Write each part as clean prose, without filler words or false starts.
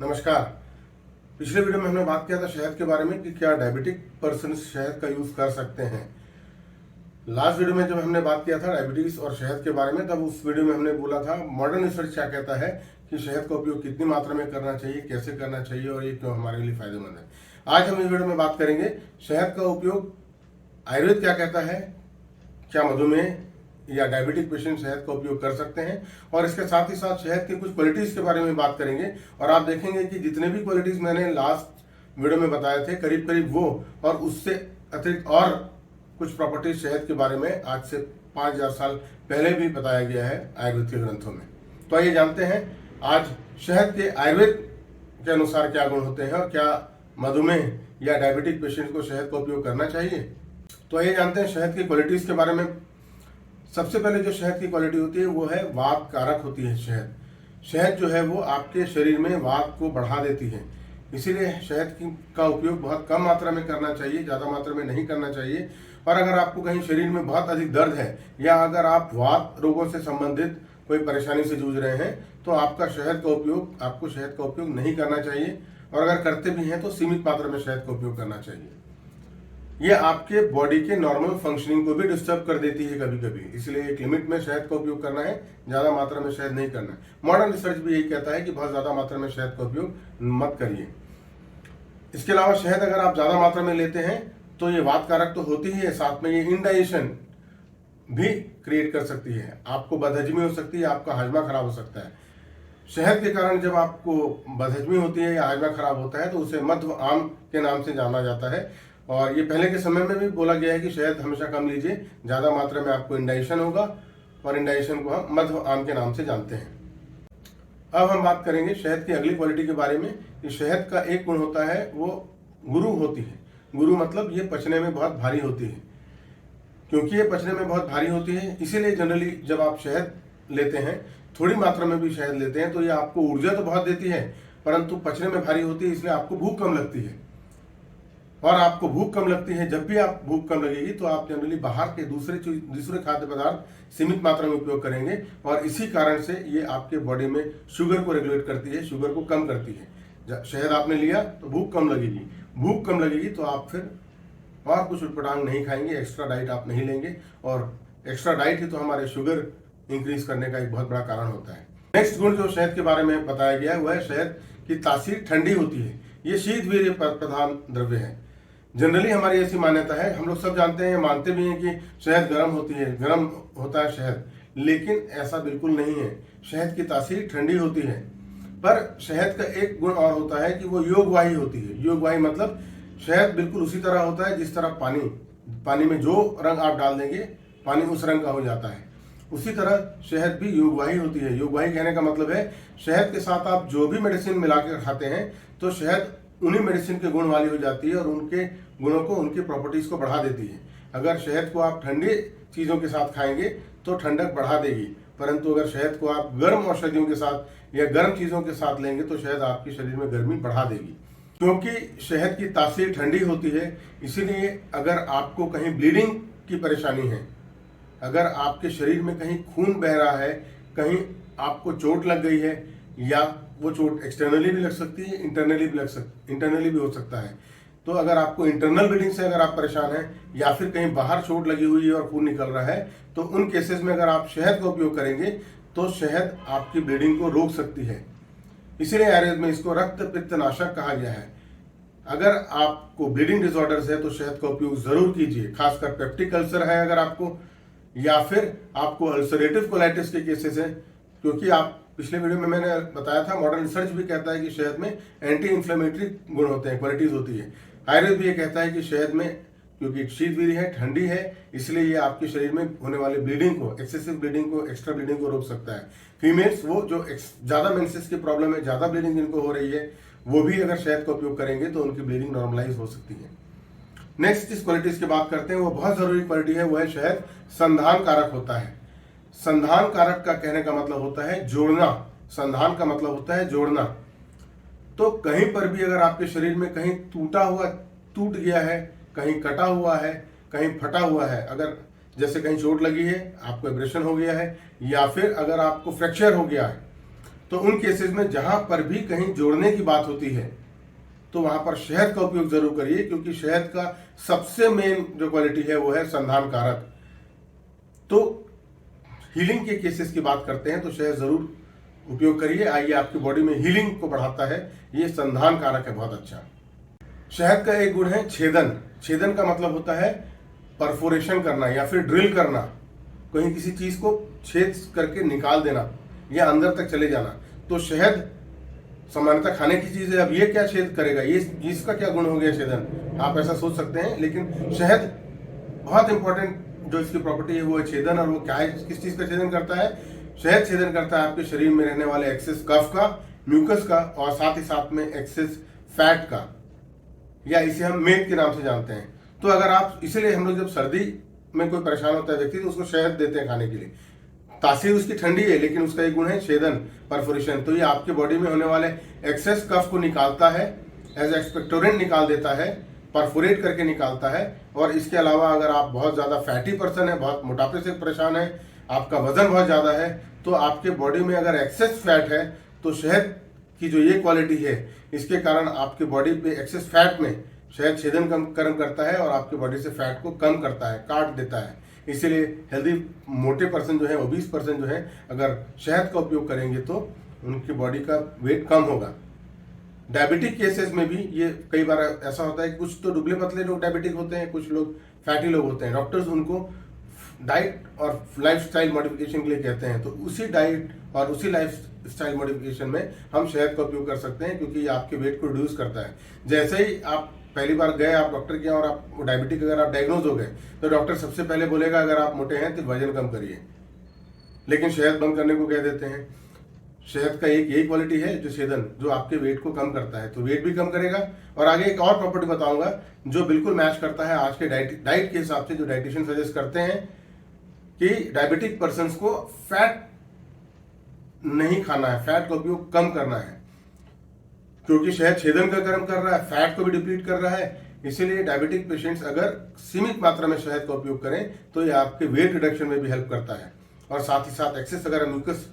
नमस्कार। पिछले वीडियो में हमने बात किया था शहद के बारे में कि क्या डायबिटिक पर्सन शहद का यूज कर सकते हैं। लास्ट वीडियो में जब हमने बात किया था डायबिटीज और शहद के बारे में, तब उस वीडियो में हमने बोला था मॉडर्न रिसर्च क्या कहता है कि शहद का उपयोग कितनी मात्रा में करना चाहिए, कैसे करना चाहिए और ये क्यों हमारे लिए फायदेमंद है। आज हम इस वीडियो में बात करेंगे शहद का उपयोग आयुर्वेद क्या कहता है, क्या मधुमेह या डायबिटिक पेशेंट शहद का उपयोग कर सकते हैं, और इसके साथ ही साथ शहद की कुछ क्वालिटीज के बारे में बात करेंगे। और आप देखेंगे कि जितने भी क्वालिटीज मैंने लास्ट वीडियो में बताए थे करीब करीब वो और उससे अतिरिक्त और कुछ प्रॉपर्टीज शहद के बारे में आज से 5000 साल पहले भी बताया गया है आयुर्वेद के ग्रंथों में। तो आइए जानते हैं आज शहद के आयुर्वेद के अनुसार क्या गुण होते हैं और क्या मधुमेह या डायबिटिक पेशेंट को शहद का उपयोग करना चाहिए। तो आइए जानते हैं शहद की क्वालिटीज के बारे में। सबसे पहले जो शहद की क्वालिटी होती है वो है वात कारक होती है। शहद जो है वो आपके शरीर में वात को बढ़ा देती है, इसीलिए शहद का उपयोग बहुत कम मात्रा में करना चाहिए, ज़्यादा मात्रा में नहीं करना चाहिए। और अगर आपको कहीं शरीर में बहुत अधिक दर्द है या अगर आप वात रोगों से संबंधित कोई परेशानी से जूझ रहे हैं तो आपको शहद का उपयोग नहीं करना चाहिए, और अगर करते भी हैं तो सीमित मात्रा में शहद का उपयोग करना चाहिए। ये आपके बॉडी के नॉर्मल फंक्शनिंग को भी डिस्टर्ब कर देती है कभी कभी, इसलिए एक लिमिट में शहद का उपयोग करना है, ज्यादा मात्रा में शहद नहीं करना है। मॉडर्न रिसर्च भी यही कहता है कि बहुत ज्यादा मात्रा में शहद का उपयोग मत करिए। इसके अलावा शहद अगर आप ज्यादा मात्रा में लेते हैं तो ये वात कारक तो होती ही है, साथ में ये इंडाइजेशन भी क्रिएट कर सकती है, आपको बदहजमी हो सकती है, आपका हाजमा खराब हो सकता है। शहद के कारण जब आपको बदहजमी होती है या हाजमा खराब होता है तो उसे मध्व आम के नाम से जाना जाता है, और ये पहले के समय में भी बोला गया है कि शहद हमेशा कम लीजिए, ज्यादा मात्रा में आपको इंडाइजेशन होगा, और इंडाइजेशन को हम मध्व आम के नाम से जानते हैं। अब हम बात करेंगे शहद की अगली क्वालिटी के बारे में कि शहद का एक गुण होता है वो गुरु होती है। गुरु मतलब ये पचने में बहुत भारी होती है। क्योंकि ये पचने में बहुत भारी होती है इसीलिए जनरली जब आप शहद लेते हैं, थोड़ी मात्रा में भी शहद लेते हैं, तो ये आपको ऊर्जा तो बहुत देती है परंतु पचने में भारी होती है, इसलिए आपको भूख कम लगती है। और आपको भूख कम लगती है, जब भी आप भूख कम लगेगी तो आप जनरली बाहर के दूसरे खाद्य पदार्थ सीमित मात्रा में उपयोग करेंगे, और इसी कारण से ये आपके बॉडी में शुगर को रेगुलेट करती है, शुगर को कम करती है। शहद आपने लिया तो भूख कम लगेगी तो आप फिर और कुछ उटपटांग नहीं खाएंगे, एक्स्ट्रा डाइट आप नहीं लेंगे, और एक्स्ट्रा डाइट ही तो हमारे शुगर इंक्रीज करने का एक बहुत बड़ा कारण होता है। नेक्स्ट गुण जो शहद के बारे में बताया गया है वह है शहद की तासीर ठंडी होती है। ये शीतवीर्य प्रधान द्रव्य है। जनरली हमारी ऐसी मान्यता है, हम लोग सब जानते हैं, मानते भी हैं कि शहद गर्म होता है शहद, लेकिन ऐसा बिल्कुल नहीं है। शहद की तासीर ठंडी होती है, पर शहद का एक गुण और होता है कि वो योगवाही होती है। योगवाही मतलब शहद बिल्कुल उसी तरह होता है जिस तरह पानी में जो रंग आप डाल देंगे पानी उस रंग का हो जाता है, उसी तरह शहद भी योगवाही होती है। योगवाही कहने का मतलब है शहद के साथ आप जो भी मेडिसिन मिलाकर खाते हैं तो शहद उन्हीं मेडिसिन के गुण वाली हो जाती है और उनके गुणों को, उनकी प्रॉपर्टीज को बढ़ा देती है। अगर शहद को आप ठंडी चीजों के साथ खाएंगे तो ठंडक बढ़ा देगी, परंतु अगर शहद को आप गर्म औषधियों के साथ या गर्म चीजों के साथ लेंगे तो शहद आपके शरीर में गर्मी बढ़ा देगी। क्योंकि शहद की तासीर ठंडी होती है, इसीलिए अगर आपको कहीं ब्लीडिंग की परेशानी है, अगर आपके शरीर में कहीं खून बह रहा है, कहीं आपको चोट लग गई है, या वो चोट एक्सटर्नली भी लग सकती है, इंटरनली भी हो सकता है, तो अगर आपको इंटरनल ब्लीडिंग से अगर आप परेशान हैं या फिर कहीं बाहर चोट लगी हुई है और खून निकल रहा है, तो उन केसेस में अगर आप शहद का उपयोग करेंगे तो शहद आपकी ब्लीडिंग को रोक सकती है। इसीलिए आयुर्वेद में इसको रक्त पित्त नाशक कहा गया है। अगर आपको ब्लीडिंग डिसऑर्डर्स है तो शहद का उपयोग जरूर कीजिए, खासकर पेप्टिक अल्सर है अगर आपको, या फिर आपको अल्सरेटिव कोलाइटिस के केसेस है। क्योंकि आप पिछले वीडियो में मैंने बताया था मॉडर्न रिसर्च भी कहता है कि शहद में एंटी इंफ्लेमेटरी गुण होते हैं, क्वालिटीज होती है। आयुर्वेद भी ये कहता है कि शहद में क्योंकि शीतवीर्य है, ठंडी है, इसलिए ये आपके शरीर में होने वाली ब्लीडिंग को, एक्सेसिव ब्लीडिंग को, एक्स्ट्रा ब्लीडिंग को रोक सकता है। फीमेल्स वो जो ज्यादा मेंसेस की प्रॉब्लम है, ज्यादा ब्लीडिंग जिनको हो रही है, वो भी अगर शहद का उपयोग करेंगे तो उनकी ब्लीडिंग नॉर्मलाइज हो सकती है। नेक्स्ट जिस क्वालिटीज की बात करते हैं वो बहुत जरूरी क्वालिटी है, वो है शहद संधान कारक होता है। संधान कारक का कहने का मतलब होता है जोड़ना। संधान का मतलब होता है जोड़ना। तो कहीं पर भी अगर आपके शरीर में कहीं टूट गया है, कहीं कटा हुआ है, कहीं फटा हुआ है, अगर जैसे कहीं चोट लगी है, आपको एब्रेशन हो गया है, या फिर अगर आपको फ्रैक्चर हो गया है, तो उन केसेस में जहां पर भी कहीं जोड़ने की बात होती है तो वहां पर शहद का उपयोग जरूर करिए, क्योंकि शहद का सबसे मेन जो क्वालिटी है वो है संधान कारक। तो हीलिंग के केसेस की बात करते हैं तो शहद जरूर उपयोग करिए। आइए, आपकी बॉडी में हीलिंग को बढ़ाता है, ये संधान कारक है बहुत अच्छा। शहद का एक गुण है छेदन। छेदन का मतलब होता है परफोरेशन करना या फिर ड्रिल करना, कहीं किसी चीज को छेद करके निकाल देना या अंदर तक चले जाना। तो शहद सामान्यतः खाने की चीज है, अब ये क्या छेद करेगा, ये इसका क्या गुण हो गया छेदन, आप ऐसा सोच सकते हैं। लेकिन शहद बहुत इंपॉर्टेंट जो इसकी प्रॉपर्टी है वो है छेदन। और वो क्या है, किस चीज का छेदन करता है? शहद छेदन करता है आपके शरीर में रहने वाले एक्सेस कफ का, म्यूकस का, और साथ ही साथ में एक्सेस फैट का, या इसे हम मेद के नाम से जानते हैं। तो अगर आप, इसीलिए हम लोग जब सर्दी में कोई परेशान होता है व्यक्ति तो उसको शहद देते हैं खाने के लिए। तासीर उसकी ठंडी है लेकिन उसका एक गुण है छेदन, परफोरेशन। तो ये आपके बॉडी में होने वाले एक्सेस कफ को निकालता है, एज एक्सपेक्टोरेंट निकाल देता है, परफोरेट करके निकालता है। और इसके अलावा अगर आप बहुत ज्यादा फैटी पर्सन है, बहुत मोटापे से परेशान है, आपका वजन बहुत ज्यादा है, तो आपके बॉडी में अगर एक्सेस फैट है तो शहद की जो ये क्वालिटी है इसके कारण आपके बॉडी पे एक्सेस फैट में शहद छेदन कर्म करता है और आपके बॉडी से फैट को कम करता है, काट देता है। इसीलिए हेल्दी मोटे पर्सन जो है, ओबीस पर्सन जो है, अगर शहद का उपयोग करेंगे तो उनकी बॉडी का वेट कम होगा। डायबिटिक केसेस में भी ये कई बार ऐसा होता है कि कुछ तो दुबले पतले लोग डायबिटिक होते हैं, कुछ लोग फैटी लोग होते हैं। डॉक्टर्स उनको डाइट और लाइफस्टाइल मॉडिफिकेशन के लिए कहते हैं। तो उसी डाइट और उसी लाइफस्टाइल मॉडिफिकेशन में हम शहद का उपयोग कर सकते हैं, क्योंकि ये आपके वेट को रिड्यूस करता है। जैसे ही आप पहली बार गए आप डॉक्टर के यहाँ और आप डायबिटिक अगर आप डायग्नोज हो गए तो डॉक्टर सबसे पहले बोलेगा अगर आप मोटे हैं तो वजन कम करिए, लेकिन शहद बंद करने को कह देते हैं। शहद का एक यही क्वालिटी है जो छेदन, जो आपके वेट को कम करता है, तो वेट भी कम करेगा। और आगे एक और प्रॉपर्टी बताऊंगा जो बिल्कुल मैच करता है आज के डाइट के हिसाब से, जो डाइटिशियन सजेस्ट करते हैं कि डायबिटिक पर्सन को फैट नहीं खाना है, फैट का उपयोग कम करना है, क्योंकि शहद छेदन का कर्म कर रहा है, फैट को भी डिप्लीट कर रहा है। इसीलिए डायबिटिक पेशेंट्स अगर सीमित मात्रा में शहद का उपयोग करें तो ये आपके वेट रिडक्शन में भी हेल्प करता है। और साथ ही साथ एक्सेस अगर म्यूकस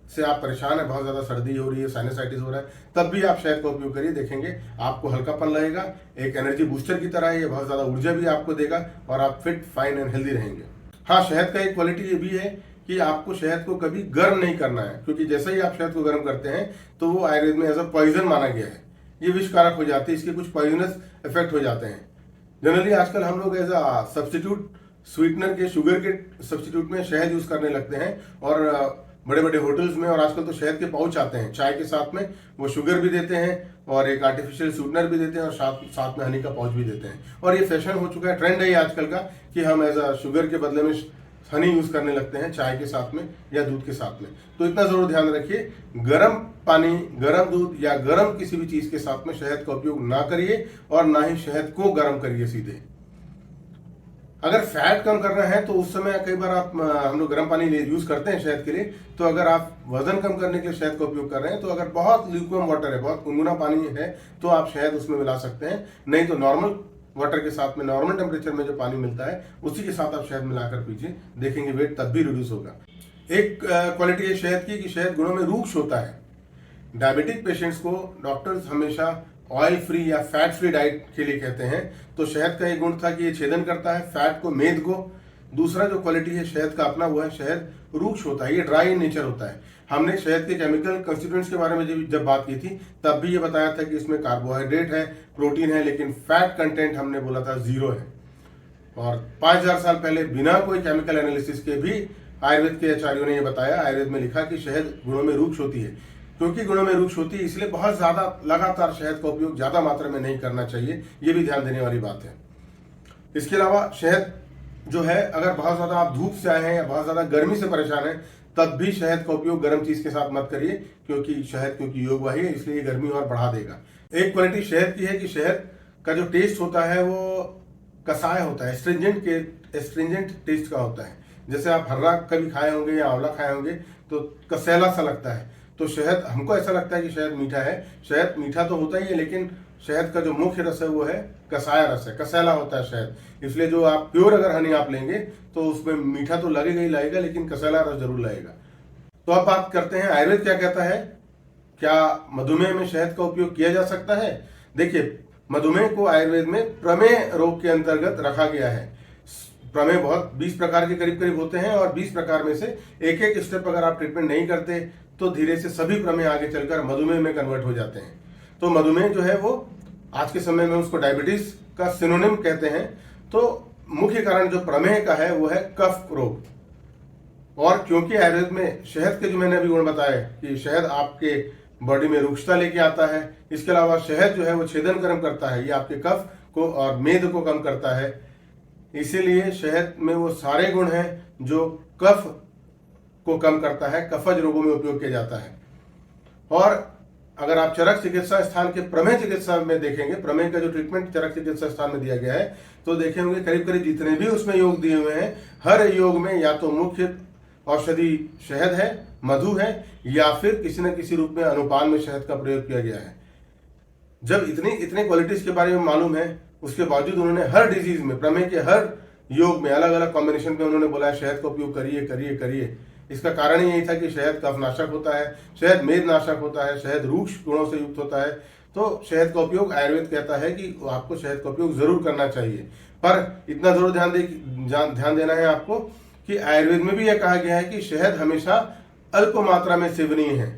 से आप परेशान है, बहुत ज्यादा सर्दी हो रही है, साइनसाइटिस हो रहा है, तब भी आप शहद का उपयोग करिए, देखेंगे आपको हल्कापन लगेगा। एक एनर्जी बूस्टर की तरह ये बहुत ज्यादा ऊर्जा भी आपको देगा और आप फिट, फाइन एंड हेल्दी रहेंगे। हाँ, शहद का एक क्वालिटी ये भी है कि आपको शहद को कभी गर्म नहीं करना है, क्योंकि जैसे ही आप शहद को गर्म करते हैं तो वो आयुर्वेद में एज अ पॉइजन माना गया है। ये विषकारक हो जाती है, इसके कुछ पॉइजनस इफेक्ट हो जाते हैं। जनरली आजकल हम लोग एज अ सब्सटीट्यूट स्वीटनर के, शुगर के सब्सटीट्यूट में शहद यूज करने लगते हैं। और बड़े बड़े होटल्स में और आजकल तो शहद के पाउच आते हैं, चाय के साथ में वो शुगर भी देते हैं और एक आर्टिफिशियल स्वीटनर भी देते हैं और साथ में हनी का पाउच भी देते हैं। और ये फैशन हो चुका है, ट्रेंड है ये आजकल का कि हम एज अ शुगर के बदले में हनी यूज करने लगते हैं चाय के साथ में या दूध के साथ में। तो इतना जरूर ध्यान रखिए, गर्म पानी, गर्म दूध या गर्म किसी भी चीज के साथ में शहद का उपयोग ना करिए और ना ही शहद को गर्म करिए सीधे। अगर फैट कम करना है तो उस समय कई बार हम लोग गर्म पानी यूज करते हैं शहद के लिए। तो अगर आप वजन कम करने के लिए शहद का उपयोग कर रहे हैं तो अगर बहुत ल्यूकवार्म वाटर है, बहुत गुनगुना पानी है, तो आप शहद उसमें मिला सकते हैं। नहीं तो नॉर्मल वाटर के साथ में, नॉर्मल टेम्परेचर में जो पानी मिलता है उसी के साथ आप शहद मिलाकर पीजिए, देखेंगे वेट तब भी रिड्यूस होगा। एक क्वालिटी है शहद की कि शहद गुणों में रूक्ष होता है। डायबिटिक पेशेंट्स को डॉक्टर्स हमेशा ऑयल फ्री या फैट फ्री डाइट के लिए कहते हैं। तो शहद का एक गुण था कि ये छेदन करता है फैट को, मेद को। दूसरा जो क्वालिटी है शहद का अपना वो है शहद रूक्ष होता है, ये ड्राई इन नेचर होता है। हमने शहद के केमिकल कंस्टिट्यूएंट्स के बारे में जब बात की थी तब भी ये बताया था कि इसमें कार्बोहाइड्रेट है, प्रोटीन है, लेकिन फैट कंटेंट हमने बोला था 0 है। और 5000 साल पहले बिना कोई केमिकल एनालिसिस के भी आयुर्वेद के आचार्यों ने ये बताया, आयुर्वेद में लिखा कि शहद गुणों में रूक्ष होती है। क्योंकि गुणों में रूक्ष होती है इसलिए बहुत ज्यादा लगातार शहद का उपयोग ज्यादा मात्रा में नहीं करना चाहिए, ये भी ध्यान देने वाली बात है। इसके अलावा शहद जो है, अगर बहुत ज्यादा आप धूप से आए हैं या बहुत ज्यादा गर्मी से परेशान हैं तब भी शहद का उपयोग गर्म चीज के साथ मत करिए, क्योंकि योगवाही है, इसलिए गर्मी और बढ़ा देगा। एक क्वालिटी शहद की है कि शहद का जो टेस्ट होता है वो कसाय होता है, एस्ट्रिंजेंट टेस्ट का होता है। जैसे आप हर्रा कभी खाए होंगे या आंवला खाए होंगे तो कसैला सा लगता है। तो शहद, हमको ऐसा लगता है कि शहद मीठा है, शहद मीठा तो होता ही है, लेकिन शहद का जो मुख्य रस है वो है कसाया रस है, कसैला होता है शहद। इसलिए जो आप प्योर अगर हनी आप लेंगे तो उसमें मीठा तो लगेगा ही लगेगा, लेकिन कसैला रस जरूर लगेगा। तो अब बात करते हैं आयुर्वेद क्या कहता है क्या मधुमेह में शहद का उपयोग किया जा सकता है? देखिए, मधुमेह को आयुर्वेद में प्रमेह रोग के अंतर्गत रखा गया है। प्रमेह बहुत 20 प्रकार के करीब करीब होते हैं और 20 प्रकार में से एक एक स्टेप अगर आप ट्रीटमेंट नहीं करते तो धीरे से सभी प्रमेह आगे चलकर मधुमेह में कन्वर्ट हो जाते हैं। तो मधुमेह जो है वो आज के समय में उसको डायबिटीज का सिनोनिम कहते हैं। तो मुख्य कारण जो प्रमेह का है वो है कफ रोग। और क्योंकि आयुर्वेद में शहद के जो मैंने अभी गुण बताए कि शहद आपके बॉडी में रुक्षता लेके आता है, इसके अलावा शहद जो है वो छेदन कर्म करता है, ये आपके कफ को और मेद को कम करता है। इसीलिए शहद में वो सारे गुण हैं जो कफ को कम करता है, कफज रोगों में उपयोग किया जाता है। और अगर आप चरक चिकित्सा स्थान के प्रमेह चिकित्सा में देखेंगे, प्रमेह का जो ट्रीटमेंट चरक चिकित्सा स्थान में दिया गया है, तो देखेंगे करीब करीब जितने भी उसमें योग दिए हुए हैं, हर योग में या तो मुख्य औषधि शहद है, मधु है, या फिर किसी न किसी रूप में अनुपान में शहद का प्रयोग किया गया है। जब इतने क्वालिटीज के बारे में मालूम है, उसके बावजूद उन्होंने हर डिजीज में, प्रमेह के हर योग में अलग अलग कॉम्बिनेशन में उन्होंने बोला है शहद का उपयोग करिए करिए करिए। इसका कारण ही यही था कि शहद कफनाशक होता है, शहद मेदनाशक होता है, शहद रूक्ष गुणों से युक्त होता है। तो शहद का उपयोग आयुर्वेद कहता है कि आपको शहद का उपयोग जरूर करना चाहिए। पर इतना जरूर ध्यान देना है आपको कि आयुर्वेद में भी यह कहा गया है कि शहद हमेशा अल्प मात्रा में सेवनीय है।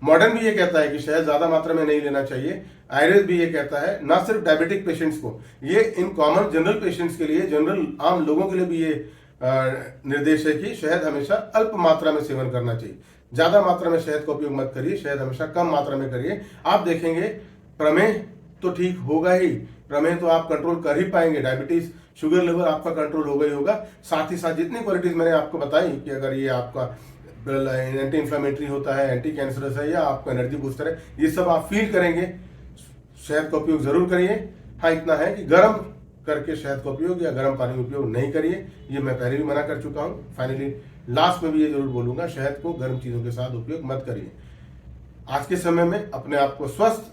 मॉडर्न भी ये कहता है कि शहद ज्यादा मात्रा में नहीं लेना चाहिए। आयुर्वेद भी ये कहता है, ना सिर्फ डायबिटिक पेशेंट्स को, ये इन कॉमन जनरल पेशेंट्स के लिए, जनरल आम लोगों के लिए भी ये निर्देश है कि शहद हमेशा अल्प मात्रा में सेवन करना चाहिए। ज्यादा मात्रा में शहद का उपयोग मत करिए, शहद हमेशा कम मात्रा में करिए। आप देखेंगे प्रमेह तो ठीक होगा ही, प्रमेह तो आप कंट्रोल कर ही पाएंगे, डायबिटीज शुगर लेवल आपका कंट्रोल होगा ही होगा। साथ ही साथ जितनी क्वालिटीज मैंने आपको बताई कि अगर ये आपका एंटी इंफ्लेमेटरी होता है, एंटी कैंसरस है, या आपका एनर्जी बूस्टर है, ये सब आप फील करेंगे, शहद का उपयोग जरूर करिए। हाँ, इतना है कि गर्म करके शहद का उपयोग या गर्म पानी का उपयोग नहीं करिए, ये मैं पहले भी मना कर चुका हूं। फाइनली लास्ट में भी ये जरूर बोलूंगा, शहद को गर्म चीजों के साथ उपयोग मत करिए। आज के समय में अपने आप को स्वस्थ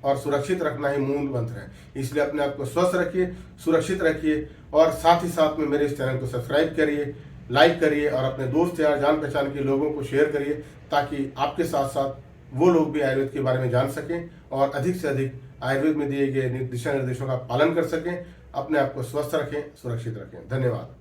और सुरक्षित रखना ही मूल मंत्र है, इसलिए अपने आप को स्वस्थ रखिए, सुरक्षित रखिए, और साथ ही साथ में मेरे इस चैनल को सब्सक्राइब करिए, लाइक करिए, और अपने दोस्त यार जान पहचान के लोगों को शेयर करिए, ताकि आपके साथ साथ वो लोग भी आयुर्वेद के बारे में जान सकें और अधिक से अधिक आयुर्वेद में दिए गए दिशा निर्देशों का पालन कर सकें। अपने आप को स्वस्थ रखें, सुरक्षित रखें। धन्यवाद।